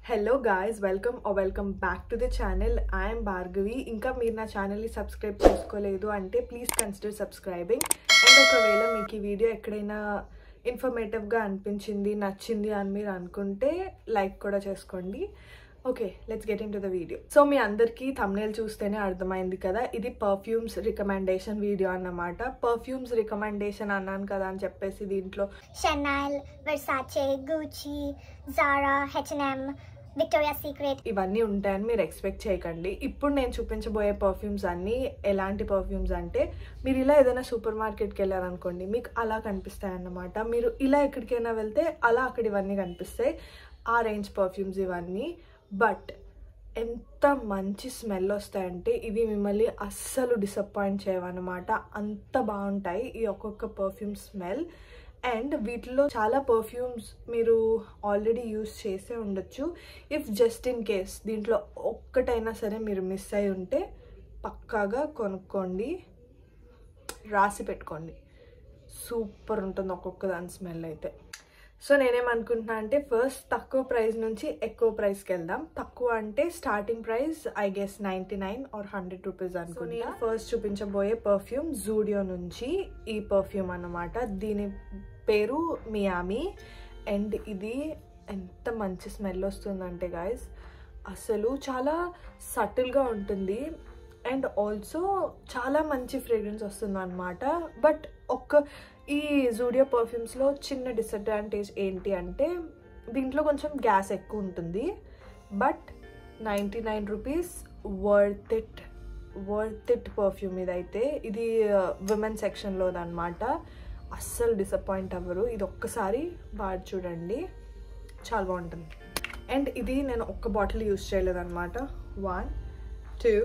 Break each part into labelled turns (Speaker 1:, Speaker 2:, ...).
Speaker 1: Hello guys, welcome back to the channel. I am Bhargavi. Inka meer na channel ni subscribe chesukoledu ante please consider subscribing. And okavela meeku ee video ekkadaina informative ga anpinchindi nachindi ani meer anukunte like kuda cheskondi. Okay, let's get into the video. So మీ అందరికి thumbnail చూస్తేనే అర్థమైంది కదా, ఇది perfumes recommendation video అన్నమాట. Perfumes recommendation అన్నాను కదా అని చెప్పేసి దీంట్లో
Speaker 2: Chanel, Versace, Gucci, Zara, H&M, Victoria's Secret
Speaker 1: ఇవన్నీ ఉంటాయని మీరు ఎక్స్పెక్ట్ చేయకండి. ఇప్పుడు నేను చూపించబోయే పర్ఫ్యూమ్స్ అన్నీ ఎలాంటి పర్ఫ్యూమ్స్ అంటే, మీరు ఇలా ఏదైనా సూపర్ మార్కెట్కి వెళ్ళారనుకోండి, మీకు అలా కనిపిస్తాయి అన్నమాట. మీరు ఇలా ఎక్కడికైనా వెళ్తే అలా అక్కడ ఇవన్నీ కనిపిస్తాయి. ఆ రేంజ్ పర్ఫ్యూమ్స్ ఇవన్నీ. బట్ ఎంత మంచి స్మెల్ వస్తాయంటే ఇవి మిమ్మల్ని అస్సలు డిసప్పాయింట్ చేయవన్నమాట. అంత బాగుంటాయి ఈ ఒక్కొక్క పర్ఫ్యూమ్ స్మెల్. అండ్ వీటిలో చాలా పర్ఫ్యూమ్స్ మీరు ఆల్రెడీ యూస్ చేసే ఉండొచ్చు. ఇఫ్ జస్ట్ ఇన్ కేస్ దీంట్లో ఒక్కటైనా సరే మీరు మిస్ అయి ఉంటే పక్కాగా కొనుక్కోండి, రాసి పెట్టుకోండి. సూపర్ ఉంటుంది ఒక్కొక్క దాని స్మెల్ అయితే. సో నేనేమనుకుంటున్నా అంటే, ఫస్ట్ తక్కువ ప్రైస్ నుంచి ఎక్కువ ప్రైస్కి వెళ్దాం. తక్కువ అంటే starting price I guess 99 or 100 rupees అనుకుని. ఫస్ట్ చూపించబోయే పర్ఫ్యూమ్ జూడియో నుంచి ఈ పర్ఫ్యూమ్ అన్నమాట. దీని పేరు మియామి. అండ్ ఇది ఎంత మంచి స్మెల్ వస్తుందంటే గాయస్, అసలు చాలా సటిల్గా ఉంటుంది. అండ్ ఆల్సో చాలా మంచి ఫ్రేగ్రెన్స్ వస్తుంది అనమాట. బట్ ఈ జూడియో పర్ఫ్యూమ్స్లో చిన్న డిసడ్వాంటేజ్ ఏంటి అంటే, దీంట్లో కొంచెం గ్యాస్ ఎక్కువ ఉంటుంది. But 99 rupees worth it perfume ఇదైతే. ఇది విమెన్ సెక్షన్లోది అనమాట. అస్సలు డిసప్పాయింట్ అవ్వరు. ఇది ఒక్కసారి వాడి చూడండి, చాలా బాగుంటుంది. అండ్ ఇది నేను ఒక్క బాటిల్ యూజ్ చేయలేదన్నమాట. 1 2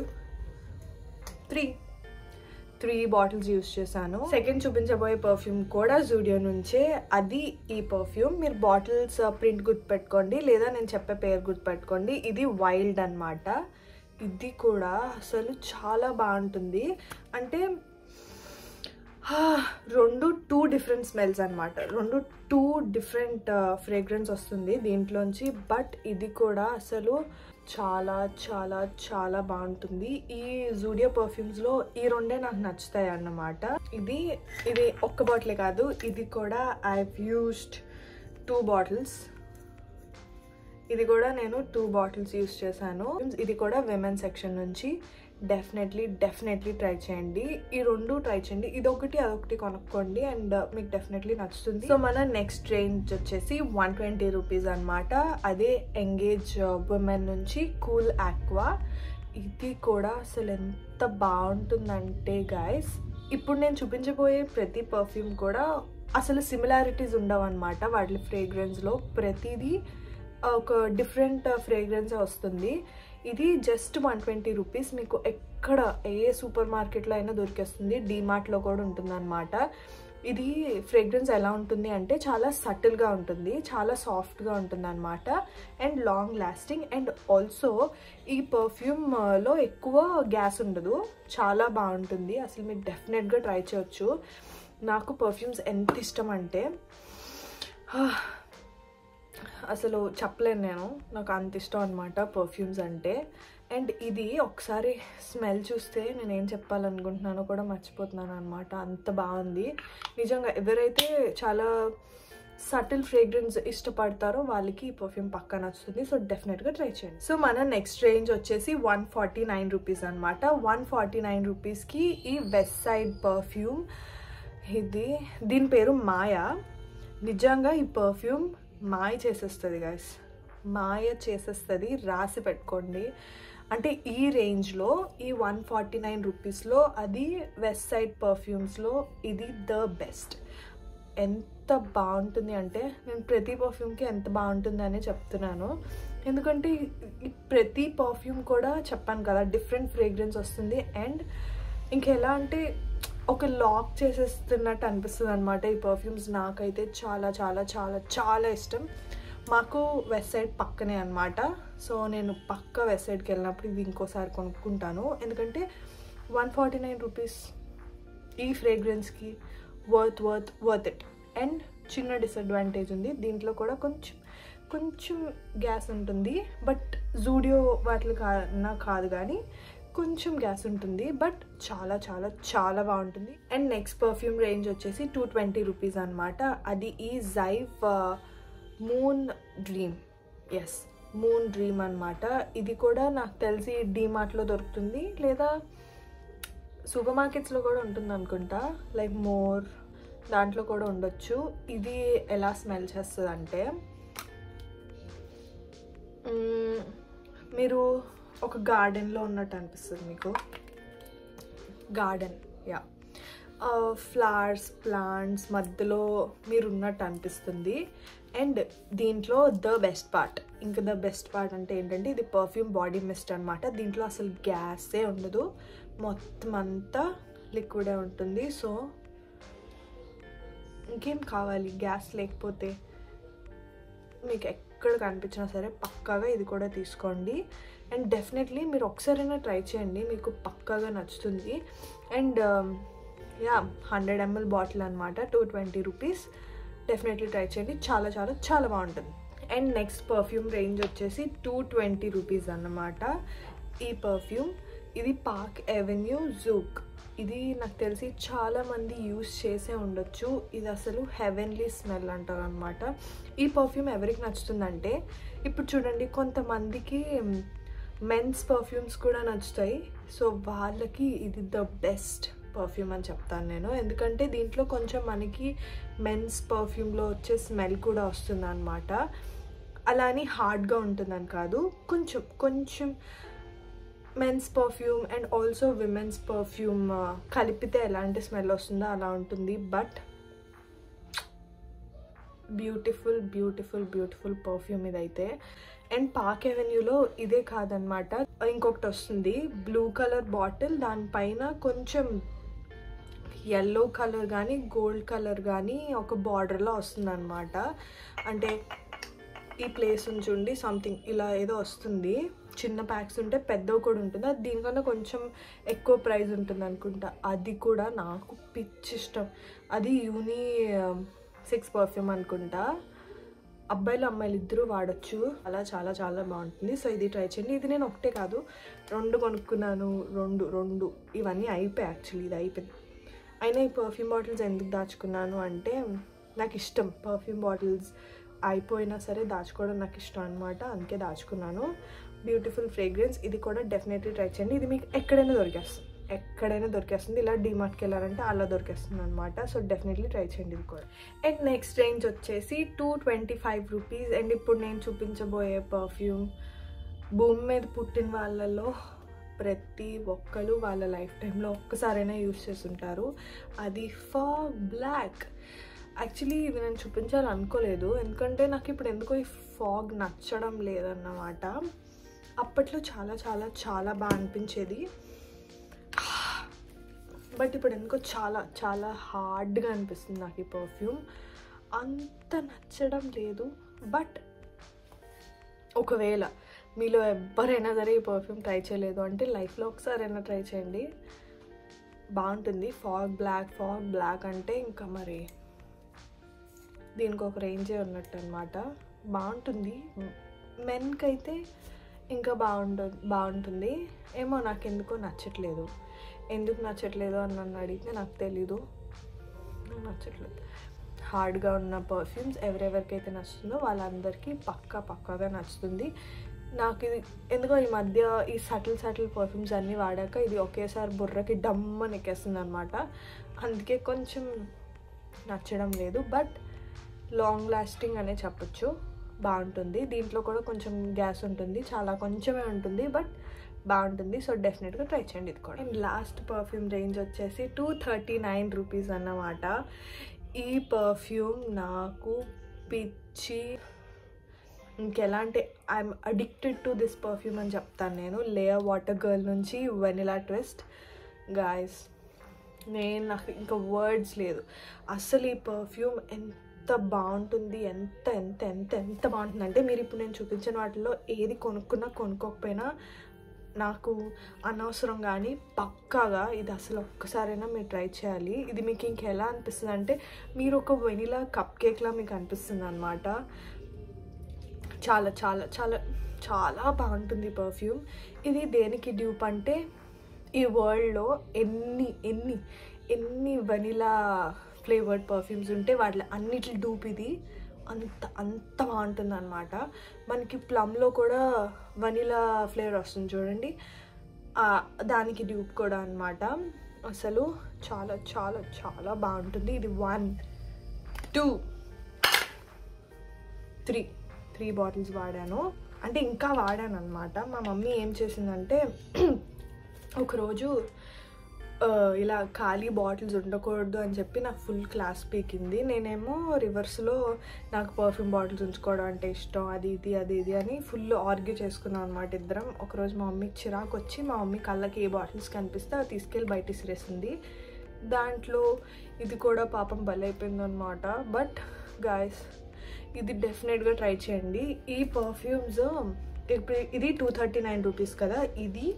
Speaker 1: 3 బాటిల్స్ యూజ్ చేశాను. సెకండ్ చూపించబోయే పర్ఫ్యూమ్ కూడా జూడియో నుంచే. అది ఈ పర్ఫ్యూమ్. మీరు బాటిల్స్ ప్రింట్ గుర్తుపెట్టుకోండి, లేదా నేను చెప్పే పేరు గుర్తుపెట్టుకోండి. ఇది వైల్డ్ అన్నమాట. ఇది కూడా అసలు చాలా బాగుంటుంది. అంటే టూ డిఫరెంట్ స్మెల్స్ అనమాట. టూ డిఫరెంట్ ఫ్రేగ్రెన్స్ వస్తుంది దీంట్లోంచి. బట్ ఇది కూడా అసలు చాలా చాలా చాలా బాగుంటుంది. ఈ జూడియో పర్ఫ్యూమ్స్లో ఈ రెండే నాకు నచ్చుతాయి అన్నమాట. ఇది ఒక్క బాటిలే కాదు, ఇది కూడా ఐ యూస్డ్ 2 బాటిల్స్. ఇది కూడా నేను 2 బాటిల్స్ యూస్ చేశాను. ఇది కూడా విమెన్ సెక్షన్ నుంచి. డెఫినెట్లీ ట్రై చేయండి. ఈ రెండు ట్రై చేయండి. ఇదొకటి అదొకటి కొనుక్కోండి అండ్ మీకు డెఫినెట్లీ నచ్చుతుంది. సో మన నెక్స్ట్ రేంజ్ వచ్చేసి 120 రూపీస్ అనమాట. అదే ఎంగేజ్ విమెన్ నుంచి కూల్ ఆక్వా. ఇది కూడా అసలు ఎంత బాగుంటుందంటే గాయస్, ఇప్పుడు నేను చూపించబోయే ప్రతి పర్ఫ్యూమ్ కూడా అసలు సిమిలారిటీస్ ఉండవు అనమాట. వాటి ఫ్రేగ్రెన్స్లో ప్రతిదీ ఒక డిఫరెంట్ ఫ్రేగ్రెన్స్ వస్తుంది. ఇది జస్ట్ 120 రూపీస్. మీకు ఎక్కడ ఏ సూపర్ మార్కెట్లో అయినా దొరికేస్తుంది, డీమార్ట్లో కూడా ఉంటుంది అనమాట. ఇది ఫ్రేగ్రెన్స్ ఎలా ఉంటుంది అంటే, చాలా సటిల్గా ఉంటుంది, చాలా సాఫ్ట్గా ఉంటుంది అనమాట. And long lasting. And also ఈ పర్ఫ్యూమ్లో ఎక్కువ గ్యాస్ ఉండదు, చాలా బాగుంటుంది. అసలు మీరు డెఫినెట్గా ట్రై చేయొచ్చు. నాకు పర్ఫ్యూమ్స్ ఎంత ఇష్టం అంటే అసలు చెప్పలేను నేను, నాకు అంత ఇష్టం అనమాట పర్ఫ్యూమ్స్ అంటే. అండ్ ఇది ఒకసారి స్మెల్ చూస్తే నేను ఏం చెప్పాలనుకుంటున్నానో కూడా మర్చిపోతున్నాను అనమాట. అంత బాగుంది నిజంగా. ఎవరైతే చాలా సటిల్ ఫ్రేగ్రెన్స్ ఇష్టపడతారో వాళ్ళకి ఈ పర్ఫ్యూమ్ పక్కా నచ్చుతుంది. సో డెఫినెట్గా ట్రై చేయండి. సో మన నెక్స్ట్ రేంజ్ వచ్చేసి 149 రూపీస్ అనమాట. 149 రూపీస్కి ఈ వెస్ట్ సైడ్ పర్ఫ్యూమ్. దీని పేరు మాయా. నిజంగా ఈ పర్ఫ్యూమ్ మాయ చేసేస్తుంది గైస్, మాయ చేసేస్తుంది. రాసి పెట్టుకోండి. అంటే ఈ రేంజ్లో ఈ 149 రూపీస్లో అది వెస్ట్ సైడ్ పర్ఫ్యూమ్స్లో ఇది ద బెస్ట్. ఎంత బాగుంటుంది అంటే, నేను ప్రతి పర్ఫ్యూమ్కి ఎంత బాగుంటుంది అని చెప్తున్నాను. ఎందుకంటే ప్రతి పర్ఫ్యూమ్ కూడా చెప్పాను కదా, డిఫరెంట్ ఫ్రేగ్రెన్స్ వస్తుంది. అండ్ ఇంకెలా అంటే ఒక లాక్ చేసేస్తున్నట్టు అనిపిస్తుంది అనమాట ఈ పర్ఫ్యూమ్స్. నాకైతే చాలా చాలా చాలా చాలా ఇష్టం. మాకు వెస్ట్ సైడ్ పక్కనే అనమాట. సో నేను పక్క వెస్ట్ సైడ్కి వెళ్ళినప్పుడు ఇది ఇంకోసారి కొనుక్కుంటాను. ఎందుకంటే 149 రూపీస్ ఈ ఫ్రేగ్రెన్స్కి వర్త్ ఇట్. అండ్ చిన్న డిసడ్వాంటేజ్ ఉంది, దీంట్లో కూడా కొంచెం గ్యాస్ ఉంటుంది, బట్ జూడియో వాటిలో కాదు కానీ కొంచెం గ్యాస్ ఉంటుంది, బట్ చాలా చాలా చాలా బాగుంటుంది. అండ్ నెక్స్ట్ పర్ఫ్యూమ్ రేంజ్ వచ్చేసి 220 రూపీస్ అనమాట. అది ఈ జైవ్ moon dream, yes moon dream అనమాట. ఇది కూడా నాకు తెలిసి డీమార్ట్లో దొరుకుతుంది, లేదా సూపర్ మార్కెట్స్లో కూడా ఉంటుంది అనుకుంటా, లైక్ మోర్ దాంట్లో కూడా ఉండొచ్చు. ఇది ఎలా స్మెల్ చేస్తుంది అంటే, మీరు ఒక గార్డెన్లో ఉన్నట్టు అనిపిస్తుంది మీకు. గార్డెన్, యా, ఫ్లవర్స్, ప్లాంట్స్ మధ్యలో మీరు ఉన్నట్టు అనిపిస్తుంది. అండ్ దీంట్లో ద బెస్ట్ పార్ట్ అంటే ఏంటంటే, ఇది పర్ఫ్యూమ్ బాడీ మిస్ట్ అనమాట. దీంట్లో అసలు గ్యాసే ఉండదు, మొత్తం అంతా లిక్విడే ఉంటుంది. సో ఇంకేం కావాలి, గ్యాస్ లేకపోతే మీకు ఎక్కడ కనిపించినా సరే పక్కాగా ఇది కూడా తీసుకోండి. అండ్ డెఫినెట్లీ మీరు ఒకసారైనా ట్రై చేయండి, మీకు పక్కాగా నచ్చుతుంది. అండ్ యా 100 ml బాటిల్ అనమాట, 220 రూపీస్. డెఫినెట్లీ ట్రై చేయండి, చాలా చాలా చాలా బాగుంటుంది. అండ్ నెక్స్ట్ పర్ఫ్యూమ్ రేంజ్ వచ్చేసి 220 రూపీస్ అన్నమాట. ఈ పర్ఫ్యూమ్ ఇది పార్క్ ఎవెన్యూ జూక్. ఇది నాకు తెలిసి చాలామంది యూస్ చేసే ఉండొచ్చు. ఇది అసలు హెవెన్లీ స్మెల్ అంటారు అనమాట. ఈ పర్ఫ్యూమ్ ఎవరికి నచ్చుతుందంటే, ఇప్పుడు చూడండి కొంతమందికి మెన్స్ పర్ఫ్యూమ్స్ కూడా నచ్చుతాయి. సో వాళ్ళకి ఇది ద బెస్ట్ పర్ఫ్యూమ్ అని చెప్తాను నేను, ఎందుకంటే దీంట్లో కొంచెం మనకి మెన్స్ పర్ఫ్యూమ్లో వచ్చే స్మెల్ కూడా వస్తుంది అనమాట. అలా అని హార్డ్గా ఉంటుందని కాదు, కొంచెం కొంచెం men's perfume and also women's perfume కలిపితే ఎలాంటి స్మెల్ వస్తుందో అలా ఉంటుంది. But beautiful beautiful beautiful perfume ఇదైతే. అండ్ పార్క్ ఎవెన్యూలో ఇదే కాదనమాట, ఇంకొకటి వస్తుంది బ్లూ కలర్ బాటిల్, దానిపైన కొంచెం ఎల్లో కలర్ కానీ గోల్డ్ కలర్ కానీ ఒక బార్డర్లో వస్తుంది అనమాట. అంటే ఈ ప్లేస్ ఉంచుండి సంథింగ్ ఇలా ఏదో వస్తుంది. చిన్న ప్యాక్స్ ఉంటే పెద్దవి కూడా ఉంటుంది, అది దీనికన్నా కొంచెం ఎక్కువ ప్రైస్ ఉంటుంది అనుకుంటా. అది కూడా నాకు పిచ్చి ఇష్టం. అది యూనిసెక్స్ పర్ఫ్యూమ్ అనుకుంటా, అబ్బాయిలు అమ్మాయిలు ఇద్దరు వాడచ్చు. అలా చాలా చాలా బాగుంటుంది. సో ఇది ట్రై చేయండి. ఇది నేను ఒకటే కాదు 2 కొనుక్కున్నాను, రెండు ఇవన్నీ అయిపోయాయి. యాక్చువల్లీ ఇది అయిపోయింది. అయినా ఈ పర్ఫ్యూమ్ బాటిల్స్ ఎందుకు దాచుకున్నాను అంటే, నాకు ఇష్టం పర్ఫ్యూమ్ బాటిల్స్ అయిపోయినా సరే దాచుకోవడం నాకు ఇష్టం అనమాట, అందుకే దాచుకున్నాను. Beautiful fragrance. ఇది కూడా డెఫినెట్లీ ట్రై చేయండి. ఇది మీకు ఎక్కడైనా దొరికేస్తుంది. ఇలా డీమార్ట్కి వెళ్ళారంటే అలా దొరికేస్తుంది అనమాట. సో డెఫినెట్లీ ట్రై చేయండి ఇది కూడా. అండ్ నెక్స్ట్ రేంజ్ వచ్చేసి 225 రూపీస్. అండ్ ఇప్పుడు నేను చూపించబోయే పర్ఫ్యూమ్ భూమి మీద పుట్టిన వాళ్ళలో ప్రతి ఒక్కరు వాళ్ళ లైఫ్ టైంలో ఒక్కసారైనా యూస్ చేస్తుంటారు. అది ఫాగ్ బ్లాక్. యాక్చువల్లీ ఇది నేను చూపించాలనుకోలేదు, ఎందుకంటే నాకు ఇప్పుడు ఎందుకో ఈ ఫాగ్ నచ్చడం లేదన్నమాట. అప్పట్లో చాలా చాలా చాలా బాగా అనిపించేది, బట్ ఇప్పుడు ఎందుకో చాలా చాలా హార్డ్గా అనిపిస్తుంది నాకు ఈ పర్ఫ్యూమ్. అంత నచ్చడం లేదు. బట్ ఒకవేళ మీలో ఎవరైనా సరే ఈ పర్ఫ్యూమ్ ట్రై చేయలేదు అంటే లైఫ్లో ఒకసారైనా ట్రై చేయండి, బాగుంటుంది. ఫాగ్ బ్లాక్ అంటే ఇంకా మరి దీనికి ఒక రేంజే ఉన్నట్టు అనమాట. బాగుంటుంది. మెన్కి అయితే ఇంకా బాగుంటుంది ఏమో. నాకు ఎందుకో నచ్చట్లేదు. ఎందుకు నచ్చట్లేదు అని నన్ను అడిగితే నాకు తెలీదు, నాకు నచ్చట్లేదు. హార్డ్గా ఉన్న పర్ఫ్యూమ్స్ ఎవరెవరికైతే నచ్చుతుందో వాళ్ళందరికీ పక్కాగా నచ్చుతుంది. నాకు ఇది ఎందుకో ఈ మధ్య ఈ సటిల్ పర్ఫ్యూమ్స్ అన్నీ వాడాక ఇది ఒకేసారి బుర్రకి డమ్మని ఎక్కేస్తుంది అనమాట. అందుకే కొంచెం నచ్చడం లేదు. బట్ లాంగ్ లాస్టింగ్ అనే చెప్పచ్చు, బాగుంటుంది. దీంట్లో కూడా కొంచెం గ్యాస్ ఉంటుంది, చాలా కొంచెమే ఉంటుంది, బట్ బాగుంటుంది. సో డెఫినెట్గా ట్రై చేయండి ఇది కూడా. అండ్ లాస్ట్ పర్ఫ్యూమ్ రేంజ్ వచ్చేసి 239 రూపీస్ అన్నమాట. ఈ పర్ఫ్యూమ్ నాకు పిచ్చి, ఇంకెలా అంటే I'm addicted to this perfume అని చెప్తాను నేను. లేయర్ వాటర్ గర్ల్ నుంచి వెనిలా ట్విస్ట్ గాయస్, నాకు ఇంకా వర్డ్స్ లేదు అసలు. ఈ పర్ఫ్యూమ్ ఎంత బాగుంటుంది, ఎంత ఎంత ఎంత ఎంత బాగుంటుంది అంటే, మీరు ఇప్పుడు నేను చూపించిన వాటిలో ఏది కొనుక్కోకపోయినా నాకు అనవసరం, కానీ పక్కాగా ఇది అసలు ఒక్కసారైనా మీరు ట్రై చేయాలి. ఇది మీకు ఇంకెలా అనిపిస్తుంది అంటే, మీరు ఒక వెనిలా కప్ కేక్లా మీకు అనిపిస్తుంది అనమాట. చాలా చాలా చాలా చాలా బాగుంటుంది పర్ఫ్యూమ్. ఇది దేనికి డ్యూప్ అంటే ఈ వరల్డ్లో ఎన్ని వనిలా ఫ్లేవర్డ్ పర్ఫ్యూమ్స్ ఉంటే వాటి అన్నిటి డూప్ ఇది. అంత బాగుంటుంది అనమాట. మనకి ప్లమ్లో కూడా వనిలా ఫ్లేవర్ వస్తుంది చూడండి, దానికి డ్యూప్ కూడా అనమాట. అసలు చాలా చాలా చాలా బాగుంటుంది ఇది. 1 2 3 బాటిల్స్ వాడాను, అంటే ఇంకా వాడాను అనమాట. మా మమ్మీ ఏం చేసిందంటే ఒకరోజు ఇలా ఖాళీ బాటిల్స్ ఉండకూడదు అని చెప్పి నాకు ఫుల్ క్లాస్ పీకింది. నేనేమో రివర్స్లో నాకు పర్ఫ్యూమ్ బాటిల్స్ ఉంచుకోవడం అంటే ఇష్టం, అది ఇది అని ఫుల్ ఆర్గ్యూ చేసుకున్నాం అనమాట ఇద్దరం. ఒకరోజు మా మమ్మీకి చిరాకు వచ్చి మా మమ్మీ కళ్ళకి ఏ బాటిల్స్ కనిపిస్తే అది తీసుకెళ్ళి బయట ఇసిరేసింది. దాంట్లో ఇది కూడా పాపం బలైపోయింది అనమాట. బట్ గాయస్, ఇది డెఫినెట్గా ట్రై చేయండి. ఈ పర్ఫ్యూమ్స్ ఇది 239 రూపీస్ కదా. ఇది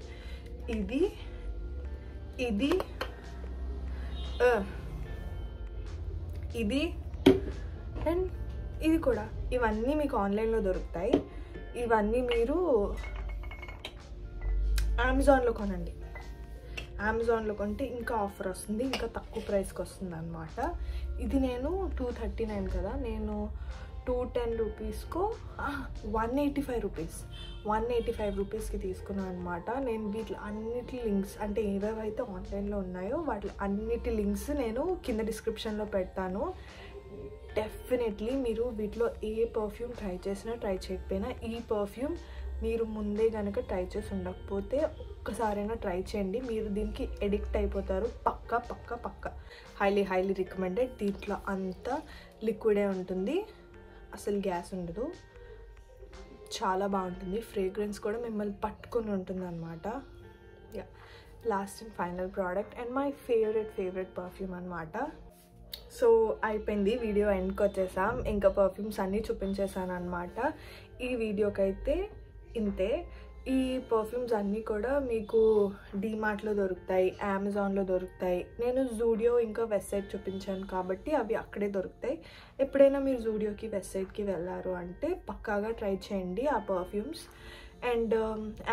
Speaker 1: అండ్ ఇది కూడా, ఇవన్నీ మీకు ఆన్లైన్లో దొరుకుతాయి. ఇవన్నీ మీరు అమెజాన్లో కొనండి. అమెజాన్లో కొంటే ఇంకా ఆఫర్ వస్తుంది, ఇంకా తక్కువ ప్రైస్కి వస్తుంది అనమాట. ఇది నేను 239 కదా, నేను 210 రూపీస్కు 185 రూపీస్కి తీసుకున్నాను అనమాట. నేను వీటి అన్నిటి లింక్స్, అంటే ఏవేవైతే ఆన్లైన్లో ఉన్నాయో వాటి అన్నిటి లింక్స్ నేను కింద డిస్క్రిప్షన్లో పెడతాను. డెఫినెట్లీ మీరు వీటిలో ఏ పర్ఫ్యూమ్ ట్రై చేసినా ట్రై చేయకపోయినా ఈ పర్ఫ్యూమ్ మీరు ముందే కనుక ట్రై చేసి ఉండకపోతే ఒక్కసారైనా ట్రై చేయండి. మీరు దీనికి ఎడిక్ట్ అయిపోతారు పక్కా. Highly recommended. దీంట్లో అంతా లిక్విడే ఉంటుంది, అసలు గ్యాస్ ఉండదు. చాలా బాగుంటుంది. ఫ్రేగ్రెన్స్ కూడా మిమ్మల్ని పట్టుకొని ఉంటుంది అనమాట. Last and final product and my favourite perfume అనమాట. సో అయిపోయింది, వీడియో ఎండ్కి వచ్చేసాం. ఇంకా పర్ఫ్యూమ్స్ అన్నీ చూపించేసాను అనమాట. ఈ వీడియోకి అయితే ఇంతే. ఈ పర్ఫ్యూమ్స్ అన్నీ కూడా మీకు డీమార్ట్లో దొరుకుతాయి, అమెజాన్లో దొరుకుతాయి. నేను జూడియో ఇంకా వెబ్సైట్ చూపించాను కాబట్టి అవి అక్కడే దొరుకుతాయి. ఎప్పుడైనా మీరు జూడియోకి వెబ్సైట్కి వెళ్ళారు అంటే పక్కాగా ట్రై చేయండి ఆ పర్ఫ్యూమ్స్. అండ్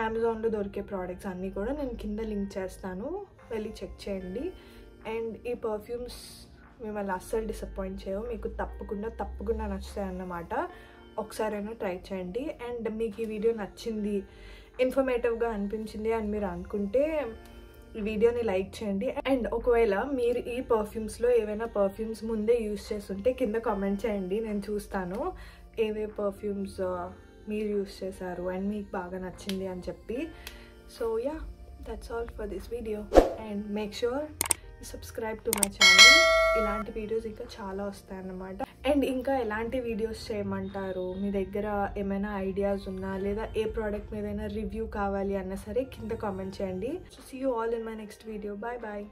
Speaker 1: అమెజాన్లో దొరికే ప్రోడక్ట్స్ అన్నీ కూడా నేను కింద లింక్ చేస్తాను, వెళ్ళి చెక్ చేయండి. అండ్ ఈ పర్ఫ్యూమ్స్ మిమ్మల్ని అస్సలు డిసప్పాయింట్ చేయవు, మీకు తప్పకుండా నచ్చుతాయి అన్నమాట. ఒకసారైనా ట్రై చేయండి. అండ్ మీకు ఈ వీడియో నచ్చింది, ఇన్ఫర్మేటివ్గా అనిపించింది అని మీరు అనుకుంటే ఈ వీడియోని లైక్ చేయండి. అండ్ ఒకవేళ మీరు ఈ పర్ఫ్యూమ్స్లో ఏవైనా పర్ఫ్యూమ్స్ ముందే యూజ్ చేస్తుంటే కింద కామెంట్ చేయండి, నేను చూస్తాను ఏవే పర్ఫ్యూమ్స్ మీరు యూజ్ చేశారు అండ్ మీకు బాగా నచ్చింది అని చెప్పి. So yeah, that's all for this video. And make sure subscribe to my channel. ఇలాంటి వీడియోస్ ఇంకా చాలా వస్తాయన్నమాట. అండ్ ఇంకా ఎలాంటి వీడియోస్ చేయమంటారు, మీ దగ్గర ఏమైనా ఐడియాస్ ఉన్నా లేదా ఏ ప్రోడక్ట్ మీదైనా రివ్యూ కావాలి అన్నా సరే కింద కామెంట్ చేయండి. So see you all in my next video. Bye.